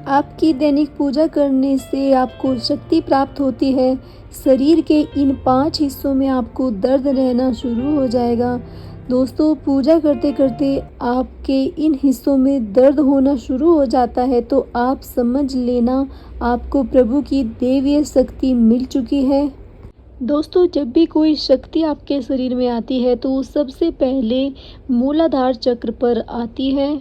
आपकी दैनिक पूजा करने से आपको शक्ति प्राप्त होती है। शरीर के इन 5 हिस्सों में आपको दर्द रहना शुरू हो जाएगा। दोस्तों, पूजा करते करते आपके इन हिस्सों में दर्द होना शुरू हो जाता है तो आप समझ लेना आपको प्रभु की दैवीय शक्ति मिल चुकी है। दोस्तों, जब भी कोई शक्ति आपके शरीर में आती है तो वो सबसे पहले मूलाधार चक्र पर आती है।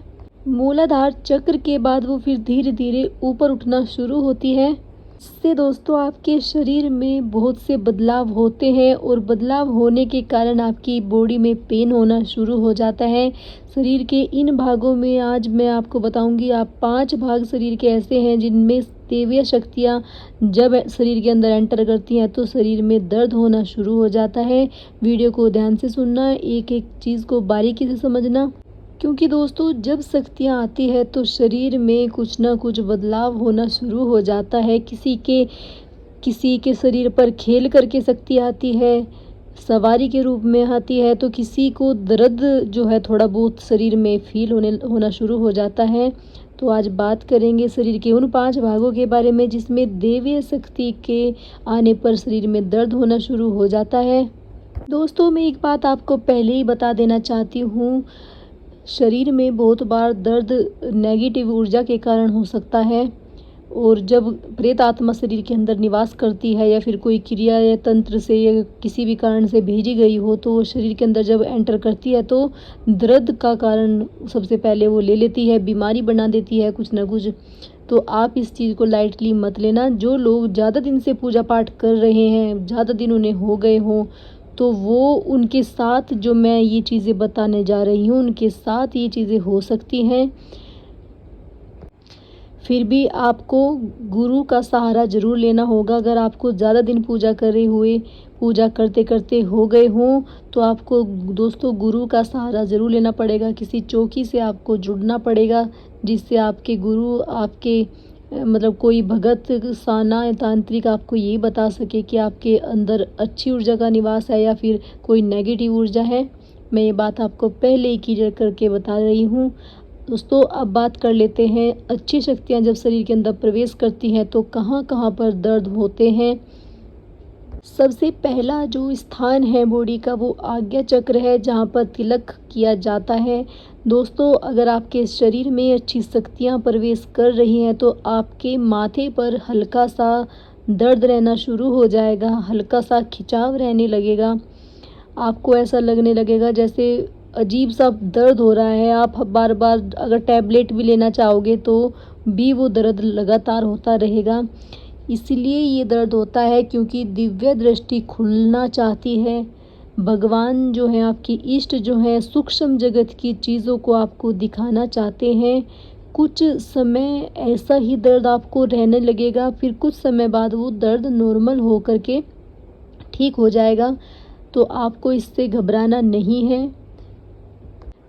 मूलाधार चक्र के बाद वो फिर धीरे धीरे ऊपर उठना शुरू होती है। इससे दोस्तों आपके शरीर में बहुत से बदलाव होते हैं और बदलाव होने के कारण आपकी बॉडी में पेन होना शुरू हो जाता है। शरीर के इन भागों में आज मैं आपको बताऊंगी। आप 5 भाग शरीर के ऐसे हैं जिनमें दैवीय शक्तियाँ जब शरीर के अंदर एंटर करती हैं तो शरीर में दर्द होना शुरू हो जाता है। वीडियो को ध्यान से सुनना, एक एक चीज़ को बारीकी से समझना, क्योंकि दोस्तों जब शक्तियाँ आती है तो शरीर में कुछ ना कुछ बदलाव होना शुरू हो जाता है। किसी के शरीर पर खेल करके शक्ति आती है, सवारी के रूप में आती है, तो किसी को दर्द जो है थोड़ा बहुत शरीर में फील होना शुरू हो जाता है। तो आज बात करेंगे शरीर के उन 5 भागों के बारे में जिसमें दैवीय शक्ति के आने पर शरीर में दर्द होना शुरू हो जाता है। दोस्तों, मैं एक बात आपको पहले ही बता देना चाहती हूँ। शरीर में बहुत बार दर्द नेगेटिव ऊर्जा के कारण हो सकता है, और जब प्रेत आत्मा शरीर के अंदर निवास करती है या फिर कोई क्रिया या तंत्र से या किसी भी कारण से भेजी गई हो तो वो शरीर के अंदर जब एंटर करती है तो दर्द का कारण सबसे पहले वो ले लेती है, बीमारी बना देती है कुछ ना कुछ। तो आप इस चीज़ को लाइटली मत लेना। जो लोग ज़्यादा दिन से पूजा पाठ कर रहे हैं, ज़्यादा दिन उन्हें हो गए हों, तो वो उनके साथ जो मैं ये चीज़ें बताने जा रही हूँ उनके साथ ये चीज़ें हो सकती हैं। फिर भी आपको गुरु का सहारा ज़रूर लेना होगा। अगर आपको ज़्यादा दिन पूजा करते करते हो गए हों तो आपको दोस्तों गुरु का सहारा ज़रूर लेना पड़ेगा। किसी चौकी से आपको जुड़ना पड़ेगा जिससे आपके गुरु आपके मतलब कोई भगत साना या तांत्रिक आपको ये बता सके कि आपके अंदर अच्छी ऊर्जा का निवास है या फिर कोई नेगेटिव ऊर्जा है। मैं ये बात आपको पहले ही क्लियर करके बता रही हूँ। दोस्तों, अब बात कर लेते हैं अच्छी शक्तियाँ जब शरीर के अंदर प्रवेश करती हैं तो कहाँ कहाँ पर दर्द होते हैं। सबसे पहला जो स्थान है बॉडी का वो आज्ञा चक्र है, जहाँ पर तिलक किया जाता है। दोस्तों, अगर आपके शरीर में अच्छी शक्तियाँ प्रवेश कर रही हैं तो आपके माथे पर हल्का सा दर्द रहना शुरू हो जाएगा, हल्का सा खिंचाव रहने लगेगा। आपको ऐसा लगने लगेगा जैसे अजीब सा दर्द हो रहा है। आप बार बार अगर टैबलेट भी लेना चाहोगे तो भी वो दर्द लगातार होता रहेगा। इसलिए ये दर्द होता है क्योंकि दिव्य दृष्टि खुलना चाहती है। भगवान जो है, आपकी इष्ट जो है, सूक्ष्म जगत की चीज़ों को आपको दिखाना चाहते हैं। कुछ समय ऐसा ही दर्द आपको रहने लगेगा, फिर कुछ समय बाद वो दर्द नॉर्मल हो करके ठीक हो जाएगा। तो आपको इससे घबराना नहीं है।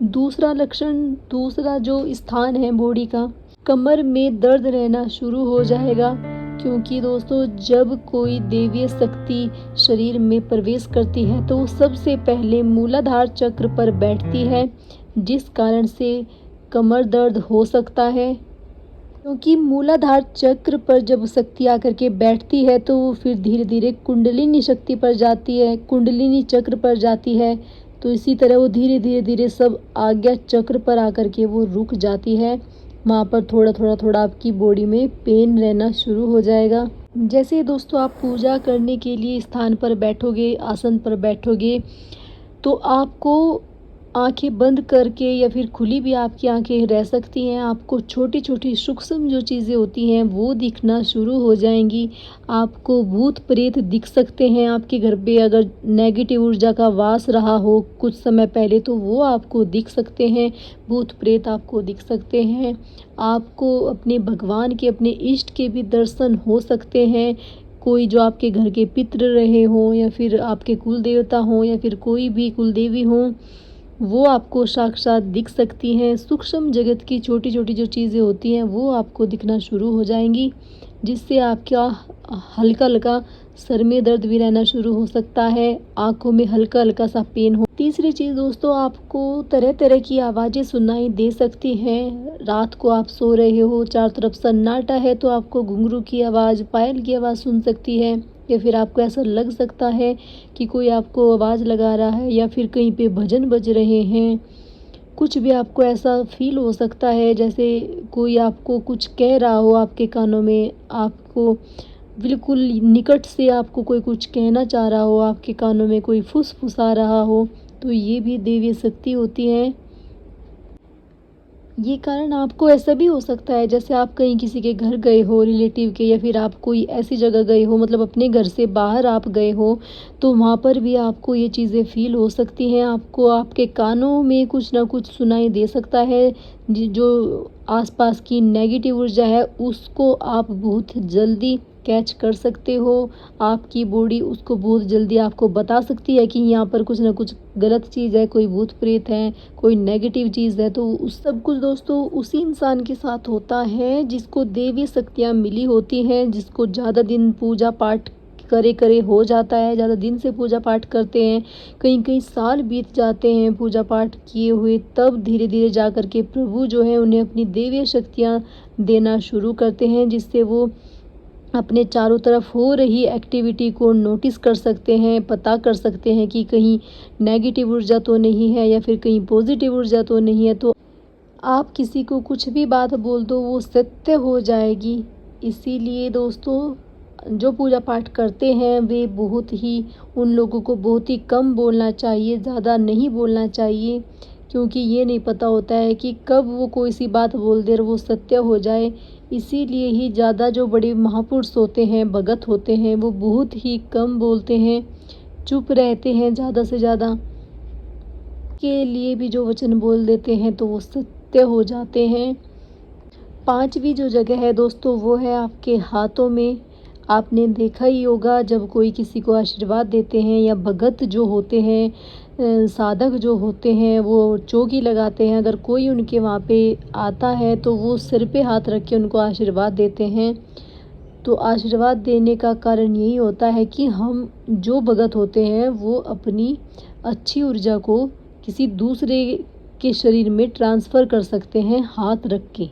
दूसरा जो स्थान है बॉडी का, कमर में दर्द रहना शुरू हो जाएगा, क्योंकि दोस्तों जब कोई दैवीय शक्ति शरीर में प्रवेश करती है तो सबसे पहले मूलाधार चक्र पर बैठती है, जिस कारण से कमर दर्द हो सकता है। क्योंकि मूलाधार चक्र पर जब शक्ति आकर के बैठती है तो वो फिर धीरे धीरे कुंडलिनी शक्ति पर जाती है, कुंडलिनी चक्र पर जाती है। तो इसी तरह वो धीरे धीरे सब आज्ञा चक्र पर आकर के वो रुक जाती है। वहाँ पर थोड़ा आपकी बॉडी में पेन रहना शुरू हो जाएगा। जैसे दोस्तों आप पूजा करने के लिए स्थान पर बैठोगे, आसन पर बैठोगे, तो आपको आंखें बंद करके या फिर खुली भी आपकी आंखें रह सकती हैं। आपको छोटी छोटी सूक्ष्म जो चीज़ें होती हैं वो दिखना शुरू हो जाएंगी। आपको भूत प्रेत दिख सकते हैं। आपके घर पे अगर नेगेटिव ऊर्जा का वास रहा हो कुछ समय पहले तो वो आपको दिख सकते हैं। भूत प्रेत आपको दिख सकते हैं। आपको अपने भगवान के, अपने इष्ट के भी दर्शन हो सकते हैं। कोई जो आपके घर के पितृ रहे हों या फिर आपके कुल देवता हों या फिर कोई भी कुल देवी हों, वो आपको साक्षात दिख सकती हैं। सूक्ष्म जगत की छोटी छोटी जो चीज़ें होती हैं वो आपको दिखना शुरू हो जाएंगी, जिससे आपका हल्का हल्का सर में दर्द भी रहना शुरू हो सकता है, आंखों में हल्का हल्का सा पेन हो। तीसरी चीज़ दोस्तों, आपको तरह तरह की आवाज़ें सुनाई दे सकती हैं। रात को आप सो रहे हो, चारों तरफ सन्नाटा है, तो आपको घुंघरू की आवाज़, पायल की आवाज़ सुन सकती है, या फिर आपको ऐसा लग सकता है कि कोई आपको आवाज़ लगा रहा है, या फिर कहीं पे भजन बज रहे हैं। कुछ भी आपको ऐसा फील हो सकता है जैसे कोई आपको कुछ कह रहा हो आपके कानों में, आपको बिल्कुल निकट से आपको कोई कुछ कहना चाह रहा हो, आपके कानों में कोई फुसफुसा रहा हो, तो ये भी दैवीय शक्ति होती है। ये कारण आपको ऐसा भी हो सकता है जैसे आप कहीं किसी के घर गए हो रिलेटिव के, या फिर आप कोई ऐसी जगह गए हो, मतलब अपने घर से बाहर आप गए हो, तो वहाँ पर भी आपको ये चीज़ें फील हो सकती हैं। आपको आपके कानों में कुछ ना कुछ सुनाई दे सकता है। जो आसपास की नेगेटिव ऊर्जा है उसको आप बहुत जल्दी कैच कर सकते हो। आपकी बॉडी उसको बहुत जल्दी आपको बता सकती है कि यहाँ पर कुछ ना कुछ गलत चीज़ है, कोई भूत प्रेत है, कोई नेगेटिव चीज़ है। तो उस सब कुछ दोस्तों उसी इंसान के साथ होता है जिसको देवी शक्तियाँ मिली होती हैं, जिसको ज़्यादा दिन पूजा पाठ करे हो जाता है, ज़्यादा दिन से पूजा पाठ करते हैं, कई कई साल बीत जाते हैं पूजा पाठ किए हुए, तब धीरे धीरे जा कर के प्रभु जो है उन्हें अपनी देवी शक्तियाँ देना शुरू करते हैं, जिससे वो अपने चारों तरफ हो रही एक्टिविटी को नोटिस कर सकते हैं, पता कर सकते हैं कि कहीं नेगेटिव ऊर्जा तो नहीं है, या फिर कहीं पॉजिटिव ऊर्जा तो नहीं है। तो आप किसी को कुछ भी बात बोल दो वो सत्य हो जाएगी। इसीलिए दोस्तों जो पूजा पाठ करते हैं वे बहुत ही, उन लोगों को बहुत ही कम बोलना चाहिए, ज़्यादा नहीं बोलना चाहिए, क्योंकि ये नहीं पता होता है कि कब वो कोई सी बात बोल दे और वो सत्य हो जाए। इसीलिए ही ज़्यादा जो बड़े महापुरुष होते हैं, भगत होते हैं, वो बहुत ही कम बोलते हैं, चुप रहते हैं ज़्यादा से ज़्यादा। के लिए भी जो वचन बोल देते हैं तो वो सत्य हो जाते हैं। पांचवी जो जगह है दोस्तों वो है आपके हाथों में। आपने देखा ही होगा जब कोई किसी को आशीर्वाद देते हैं, या भगत जो होते हैं, साधक जो होते हैं, वो चौकी लगाते हैं, अगर कोई उनके वहाँ पे आता है तो वो सिर पे हाथ रख के उनको आशीर्वाद देते हैं। तो आशीर्वाद देने का कारण यही होता है कि हम जो भगत होते हैं वो अपनी अच्छी ऊर्जा को किसी दूसरे के शरीर में ट्रांसफ़र कर सकते हैं हाथ रख के।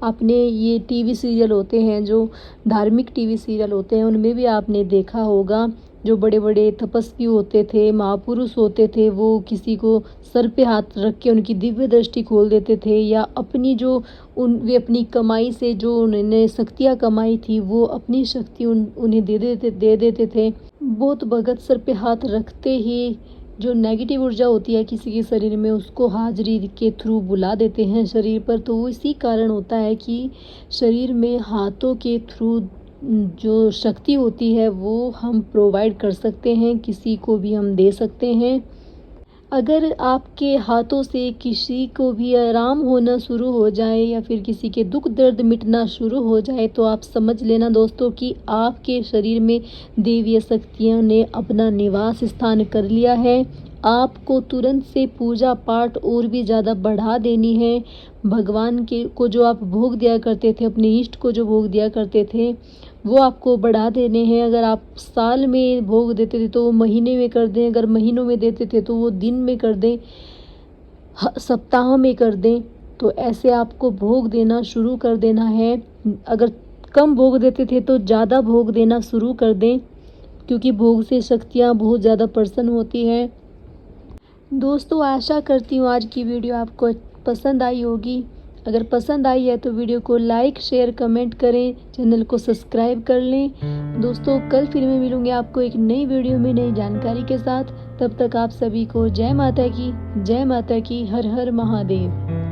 आपने ये टीवी सीरियल होते हैं, जो धार्मिक टीवी सीरियल होते हैं, उनमें भी आपने देखा होगा जो बड़े बड़े तपस्वी होते थे, महापुरुष होते थे, वो किसी को सर पे हाथ रख के उनकी दिव्य दृष्टि खोल देते थे, या अपनी जो वे अपनी कमाई से जो उन्होंने शक्तियाँ कमाई थी वो अपनी शक्ति उन्हें दे देते थे। बहुत भगत सर पे हाथ रखते ही जो नेगेटिव ऊर्जा होती है किसी के शरीर में उसको हाजिरी के थ्रू बुला देते हैं शरीर पर। तो वो इसी कारण होता है कि शरीर में हाथों के थ्रू जो शक्ति होती है वो हम प्रोवाइड कर सकते हैं, किसी को भी हम दे सकते हैं। अगर आपके हाथों से किसी को भी आराम होना शुरू हो जाए, या फिर किसी के दुख दर्द मिटना शुरू हो जाए, तो आप समझ लेना दोस्तों कि आपके शरीर में देवीय शक्तियों ने अपना निवास स्थान कर लिया है। आपको तुरंत से पूजा पाठ और भी ज़्यादा बढ़ा देनी है। भगवान के को जो आप भोग दिया करते थे, अपने इष्ट को जो भोग दिया करते थे, वो आपको बढ़ा देने हैं। अगर आप साल में भोग देते थे तो वो महीने में कर दें, अगर महीनों में देते थे तो वो दिन में कर दें, सप्ताह में कर दें। तो ऐसे आपको भोग देना शुरू कर देना है। अगर कम भोग देते थे तो ज़्यादा भोग देना शुरू कर दें, क्योंकि भोग से शक्तियाँ बहुत ज़्यादा प्रसन्न होती हैं। दोस्तों आशा करती हूँ आज की वीडियो आपको पसंद आई होगी। अगर पसंद आई है तो वीडियो को लाइक शेयर कमेंट करें, चैनल को सब्सक्राइब कर लें। दोस्तों कल फिर मैं मिलूँगी आपको एक नई वीडियो में नई जानकारी के साथ। तब तक आप सभी को जय माता की, हर हर महादेव।